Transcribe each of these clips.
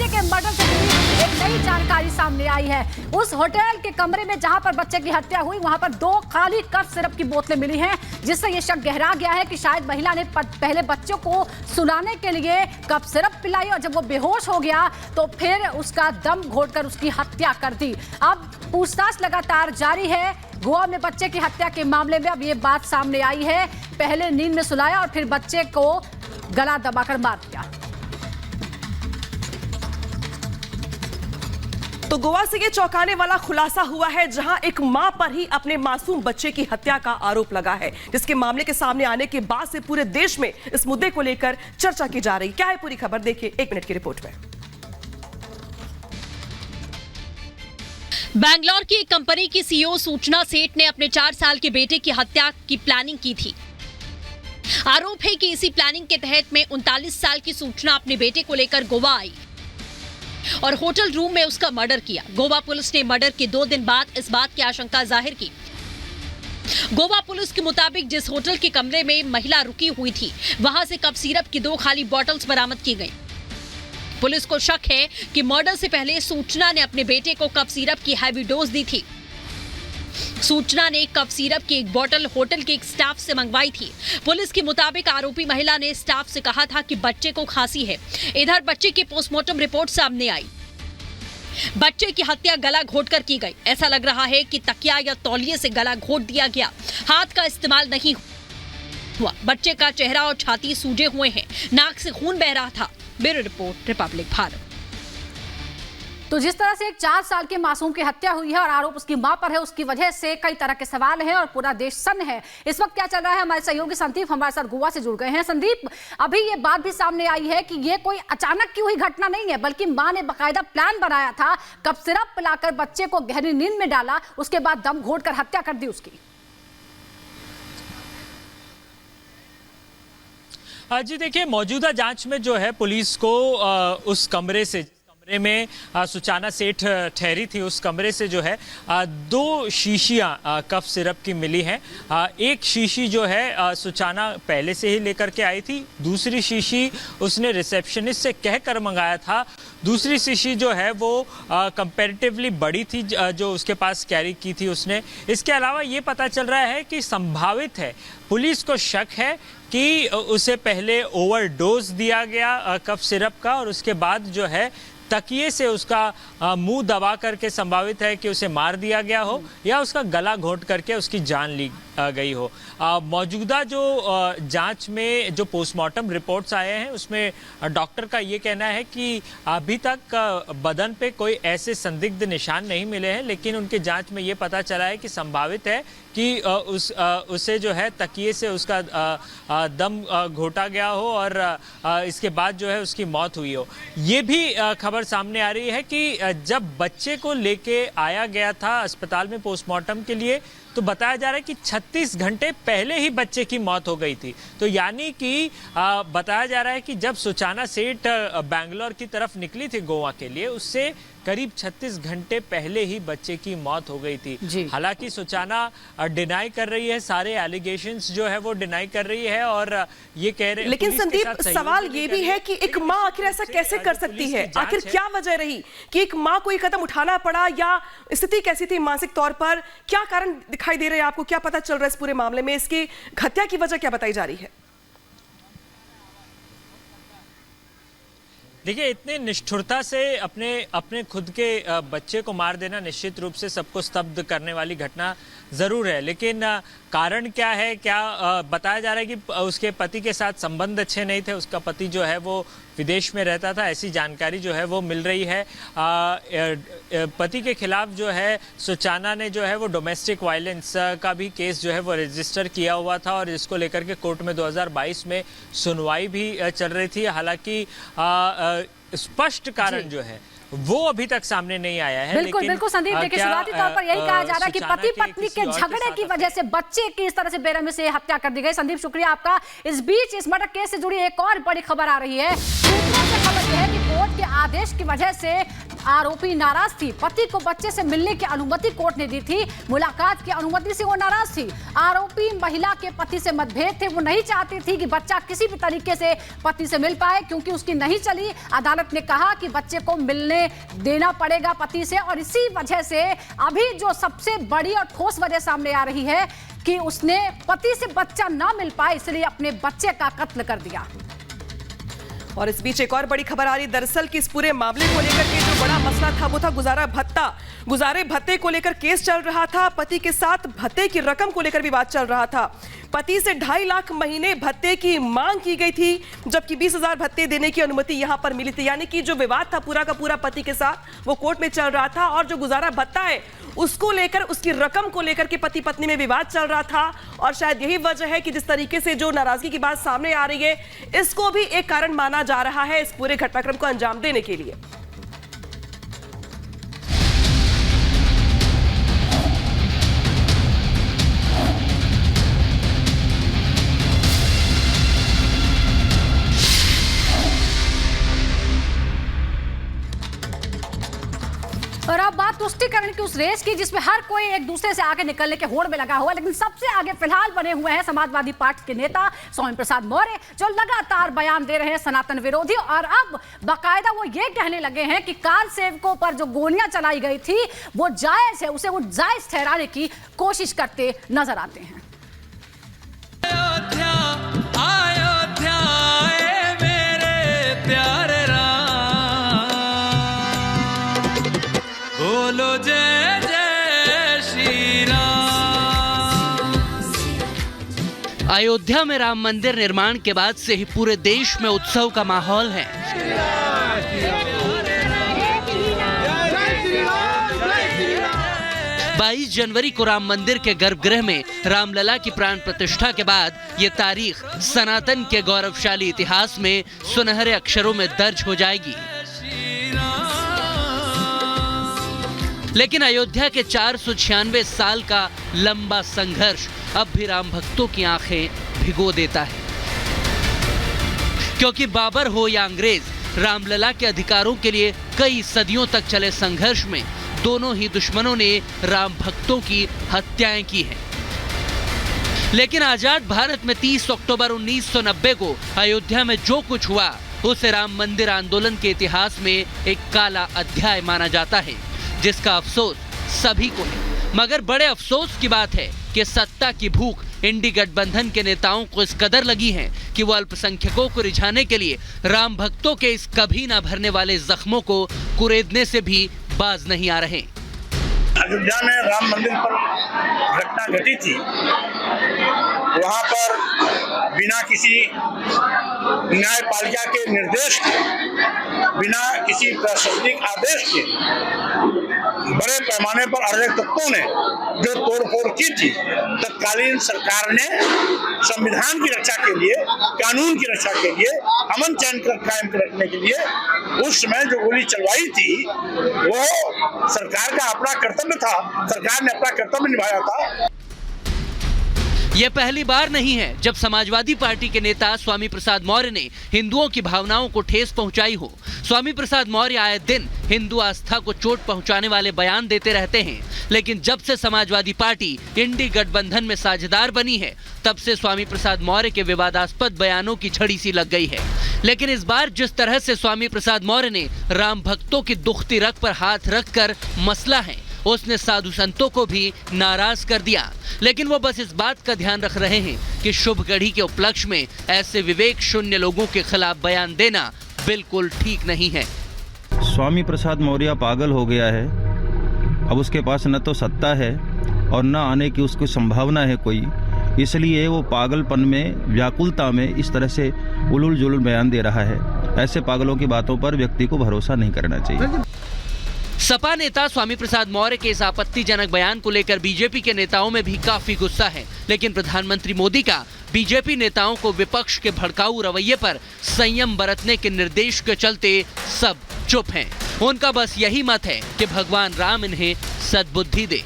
बच्चे के मर्डर से जुड़ी एक नई जानकारी सामने आई है। उस होटल के कमरे में जहां पर बच्चे की हत्या हुई वहां पर 2 खाली कफ सिरप की बोतलें मिली हैं, जिससे यह शक गहरा गया है कि शायद महिला ने पहले बच्चों को सुलाने के लिए कफ सिरप पिलाई और जब वो बेहोश हो गया तो फिर उसका दम घोटकर उसकी हत्या कर दी। अब पूछताछ लगातार जारी है। गोवा में बच्चे की हत्या के मामले में अब ये बात सामने आई है। पहले नींद में सुलाया और फिर बच्चे को गला दबाकर मार दिया। तो गोवा से ये चौंकाने वाला खुलासा हुआ है, जहां एक मां पर ही अपने मासूम बच्चे की हत्या का आरोप लगा है, जिसके मामले के सामने आने के बाद से पूरे देश में इस मुद्दे को लेकर चर्चा की जा रही। क्या है पूरी खबर, देखिए 1 मिनट की रिपोर्ट में। बैंगलोर की एक कंपनी की सीईओ सूचना सेठ ने अपने 4 साल के बेटे की हत्या की प्लानिंग की थी। आरोप है कि इसी प्लानिंग के तहत में 39 साल की सूचना अपने बेटे को लेकर गोवा आई और होटल रूम में उसका मर्डर किया। गोवा पुलिस ने मर्डर के 2 दिन बाद इस बात की आशंका जाहिर की। गोवा पुलिस के मुताबिक जिस होटल के कमरे में महिला रुकी हुई थी, वहां से कफ सिरप की 2 खाली बॉटल्स बरामद की गई। पुलिस को शक है कि मर्डर से पहले सूचना ने अपने बेटे को कफ सिरप की हैवी डोज दी थी। सूचना ने कफ सिरप की एक बोतल होटल के एक स्टाफ से मंगवाई थी। पुलिस के मुताबिक आरोपी महिला ने स्टाफ से कहा था कि बच्चे को खांसी है। इधर बच्चे की पोस्टमार्टम रिपोर्ट सामने आई। बच्चे की हत्या गला घोटकर की गई। ऐसा लग रहा है कि तकिया या तौलिए से गला घोट दिया गया, हाथ का इस्तेमाल नहीं हुआ। बच्चे का चेहरा और छाती सूजे हुए हैं, नाक से खून बह रहा था। Bureau report, Republic Bharat. तो जिस तरह से एक 4 साल के मासूम की हत्या हुई है और आरोप उसकी मां पर है, उसकी वजह से कई तरह के सवाल हैं और पूरा देश सन्न है। इस वक्त क्या चल रहा है, हमारे सहयोगी संदीप हमारे साथ गोवा से जुड़ गए हैं। संदीप, अभी ये बात भी सामने आई है कि ये कोई अचानक की हुई घटना नहीं है, बल्कि मां ने बाकायदा प्लान बनाया था। कफ सिरप पिलाकर बच्चे को गहरी नींद में डाला, उसके बाद दम घोटकर हत्या कर दी उसकी। जी देखिए, मौजूदा जांच में जो है पुलिस को उस कमरे में सुचाना सेठ ठहरी थी, उस कमरे से जो है 2 शीशियां कफ सिरप की मिली हैं। एक शीशी जो है सुचाना पहले से ही लेकर के आई थी, दूसरी शीशी उसने रिसेप्शनिस्ट से कहकर मंगाया था। दूसरी शीशी जो है वो कंपैरेटिवली बड़ी थी, जो उसके पास कैरी की थी उसने। इसके अलावा ये पता चल रहा है कि संभावित है, पुलिस को शक है कि उसे पहले ओवरडोज दिया गया कफ सिरप का और उसके बाद जो है तकिए से उसका मुंह दबा करके संभावित है कि उसे मार दिया गया हो या उसका गला घोंट करके उसकी जान ली गई हो। मौजूदा जो जांच में जो पोस्टमार्टम रिपोर्ट्स आए हैं उसमें डॉक्टर का ये कहना है कि अभी तक बदन पे कोई ऐसे संदिग्ध निशान नहीं मिले हैं, लेकिन उनके जांच में ये पता चला है कि संभावित है कि उसे जो है तकिए से उसका दम घोटा गया हो और इसके बाद जो है उसकी मौत हुई हो। ये भी खबर सामने आ रही है कि जब बच्चे को लेके आया गया था अस्पताल में पोस्टमार्टम के लिए, तो बताया जा रहा है कि 36 घंटे पहले ही बच्चे की मौत हो गई थी। तो यानी कि बताया जा रहा है कि जब सुचाना सेठ बैंगलोर की तरफ निकली थी गोवा के लिए, उससे करीब 36 घंटे पहले ही बच्चे की मौत हो गई थी। हालांकि सुचाना डिनाई कर रही है, सारे एलिगेशंस जो है वो डिनाई कर रही है और ये कह रहे हैं। लेकिन संदीप, सवाल ये भी है कि एक मां आखिर ऐसा कैसे कर सकती है? आखिर क्या वजह रही कि एक मां को ये कदम उठाना पड़ा, या स्थिति कैसी थी मानसिक तौर पर? क्या कारण दिखाई दे रहे हैं आपको? क्या पता चल रहा है इस पूरे मामले में? इसकी हत्या की वजह क्या बताई जा रही है? देखिए, इतने निष्ठुरता से अपने खुद के बच्चे को मार देना निश्चित रूप से सबको स्तब्ध करने वाली घटना जरूर है, लेकिन कारण क्या है? क्या बताया जा रहा है कि उसके पति के साथ संबंध अच्छे नहीं थे, उसका पति जो है वो विदेश में रहता था, ऐसी जानकारी जो है वो मिल रही है। पति के खिलाफ जो है सुचाना ने जो है वो डोमेस्टिक वायलेंस का भी केस जो है वो रजिस्टर किया हुआ था और इसको लेकर के कोर्ट में 2022 में सुनवाई भी चल रही थी। हालांकि स्पष्ट कारण जो है वो अभी तक सामने नहीं आया है। बिल्कुल बिल्कुल संदीप, देखिए शुरुआती तौर पर यही कहा जा रहा है कि पति पत्नी के झगड़े की वजह से बच्चे की इस तरह से बेरहमी से हत्या कर दी गई। संदीप, शुक्रिया आपका। इस बीच इस मर्डर केस से जुड़ी एक और बड़ी खबर आ रही है। सूत्रों से खबर यह है कि कोर्ट के आदेश की वजह से आरोपी नाराज थी। पति को बच्चे से मिलने की अनुमति कोर्ट ने दी थी। मुलाकात की अनुमति से वो नाराज थी। आरोपी महिला के पति से मतभेद थे। वो नहीं चाहती थी कि बच्चा किसी भी तरीके से पति से मिल पाए, क्योंकि उसकी नहीं चली। अदालत ने कहा कि बच्चे को मिलने देना पड़ेगा पति से, और इसी वजह से अभी जो सबसे बड़ी और ठोस वजह सामने आ रही है कि उसने पति से बच्चा ना मिल पाए, इसलिए अपने बच्चे का कत्ल कर दिया। और इस बीच एक और बड़ी खबर आ रही, दरअसल कि इस पूरे मामले को लेकर के जो बड़ा मसला था वो था गुजारा भत्ता। गुजारे भत्ते को लेकर केस चल रहा था। पति के साथ भत्ते की रकम को लेकर भी बात चल रहा था। पति से 2.5 लाख महीने भत्ते की मांग की गई थी, जबकि 20,000 भत्ते देने की अनुमति यहां पर मिली थी। यानी कि जो विवाद था पूरा का पूरा पति के साथ वो कोर्ट में चल रहा था, और जो गुजारा भत्ता है उसको लेकर, उसकी रकम को लेकर के पति पत्नी में विवाद चल रहा था। और शायद यही वजह है कि जिस तरीके से जो नाराजगी की बात सामने आ रही है, इसको भी एक कारण माना जा रहा है इस पूरे घटनाक्रम को अंजाम देने के लिए। और अब बात तुष्टिकरण की उस रेस की जिसमें हर कोई एक दूसरे से आगे निकलने के होड़ में लगा हुआ है, लेकिन सबसे आगे फिलहाल बने हुए हैं समाजवादी पार्टी के नेता स्वामी प्रसाद मौर्य, जो लगातार बयान दे रहे हैं सनातन विरोधी। और अब बाकायदा वो ये कहने लगे हैं कि कार सेवकों पर जो गोलियां चलाई गई थी वो जायज है, उसे वो जायज ठहराने की कोशिश करते नजर आते हैं। अयोध्या में राम मंदिर निर्माण के बाद से ही पूरे देश में उत्सव का माहौल है। 22 जनवरी को राम मंदिर के गर्भगृह में रामलला की प्राण प्रतिष्ठा के बाद ये तारीख सनातन के गौरवशाली इतिहास में सुनहरे अक्षरों में दर्ज हो जाएगी। लेकिन अयोध्या के 496 साल का लंबा संघर्ष अब भी राम भक्तों की आंखें भिगो देता है, क्योंकि बाबर हो या अंग्रेज, रामलला के अधिकारों के लिए कई सदियों तक चले संघर्ष में दोनों ही दुश्मनों ने राम भक्तों की हत्याएं की हैं। लेकिन आजाद भारत में 30 अक्टूबर 1990 को अयोध्या में जो कुछ हुआ उसे राम मंदिर आंदोलन के इतिहास में एक काला अध्याय माना जाता है, जिसका अफसोस सभी को है। मगर बड़े अफसोस की बात है कि सत्ता की भूख इंडी गठबंधन के नेताओं को इस कदर लगी है कि वो अल्पसंख्यकों को रिझाने के लिए राम भक्तों के इस कभी ना भरने वाले जख्मों को कुरेदने से भी बाज नहीं आ रहे। अयोध्या में राम मंदिर पर घटना घटी थी, वहां पर बिना किसी न्यायपालिका के निर्देश के, बिना किसी प्रशासनिक आदेश के बड़े पैमाने पर अराजक तत्वों ने जो तोड़फोड़ की थी, तत्कालीन सरकार ने संविधान की रक्षा के लिए, कानून की रक्षा के लिए, अमन चैन कायम रखने के लिए उस समय जो गोली चलवाई थी वो सरकार का अपना कर्तव्य था। सरकार ने अपना कर्तव्य निभाया था। यह पहली बार नहीं है जब समाजवादी पार्टी के नेता स्वामी प्रसाद मौर्य ने हिंदुओं की भावनाओं को ठेस पहुंचाई हो। स्वामी प्रसाद मौर्य आए दिन हिंदू आस्था को चोट पहुंचाने वाले बयान देते रहते हैं, लेकिन जब से समाजवादी पार्टी इंडी गठबंधन में साझेदार बनी है, तब से स्वामी प्रसाद मौर्य के विवादास्पद बयानों की छड़ी सी लग गई है। लेकिन इस बार जिस तरह से स्वामी प्रसाद मौर्य ने राम भक्तों की दुखती रग पर हाथ रखकर मसला है, उसने साधु संतों को भी नाराज कर दिया। लेकिन वो बस इस बात का ध्यान रख रहे हैं कि शुभ घड़ी के उपलक्ष्य में ऐसे विवेक शून्य लोगों के खिलाफ बयान देना बिल्कुल ठीक नहीं है। स्वामी प्रसाद मौर्य पागल हो गया है। अब उसके पास न तो सत्ता है और न आने की उसको संभावना है कोई, इसलिए वो पागलपन में, व्याकुलता में इस तरह से उलूल जुलूल बयान दे रहा है। ऐसे पागलों की बातों पर व्यक्ति को भरोसा नहीं करना चाहिए। सपा नेता स्वामी प्रसाद मौर्य के इस आपत्तिजनक बयान को लेकर बीजेपी के नेताओं में भी काफी गुस्सा है, लेकिन प्रधानमंत्री मोदी का बीजेपी नेताओं को विपक्ष के भड़काऊ रवैये पर संयम बरतने के निर्देश के चलते सब चुप हैं। उनका बस यही मत है कि भगवान राम इन्हें सद्बुद्धि दे।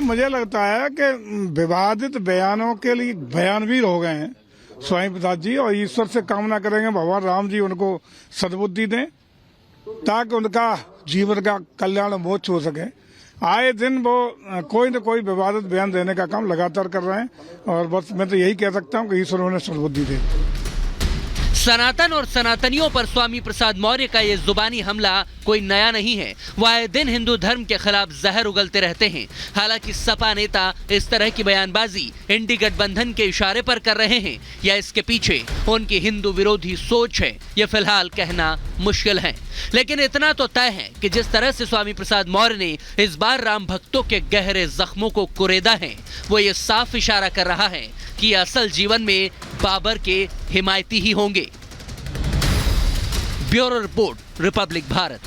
मुझे लगता है कि विवादित बयानों के लिए बयानवीर हो गए हैं स्वामी प्रसाद जी, और ईश्वर से कामना करेंगे भगवान राम जी उनको सद्बुद्धि दें ताकि उनका जीवन का कल्याण मोक्ष हो सके। आए दिन वो कोई न कोई विवादित बयान देने का काम लगातार कर रहे हैं और बस मैं तो यही कह सकता हूँ कि ईश्वर उन्हें सद्बुद्धि दे। सनातन और सनातनियों पर स्वामी प्रसाद मौर्य का ये जुबानी हमला कोई नया नहीं है। वो आए दिन हिंदू धर्म के खिलाफ जहर उगलते रहते हैं। हालांकि सपा नेता इस तरह की बयानबाजी इंडी गठबंधन के इशारे पर कर रहे हैं या इसके पीछे उनकी हिंदू विरोधी सोच है, ये फिलहाल कहना मुश्किल है। लेकिन इतना तो तय है कि जिस तरह से स्वामी प्रसाद मौर्य ने इस बार राम भक्तों के गहरे जख्मों को कुरेदा है, वो ये साफ इशारा कर रहा है कि असल जीवन में बाबर के हिमायती ही होंगे। Bureau report, Republic Bharat.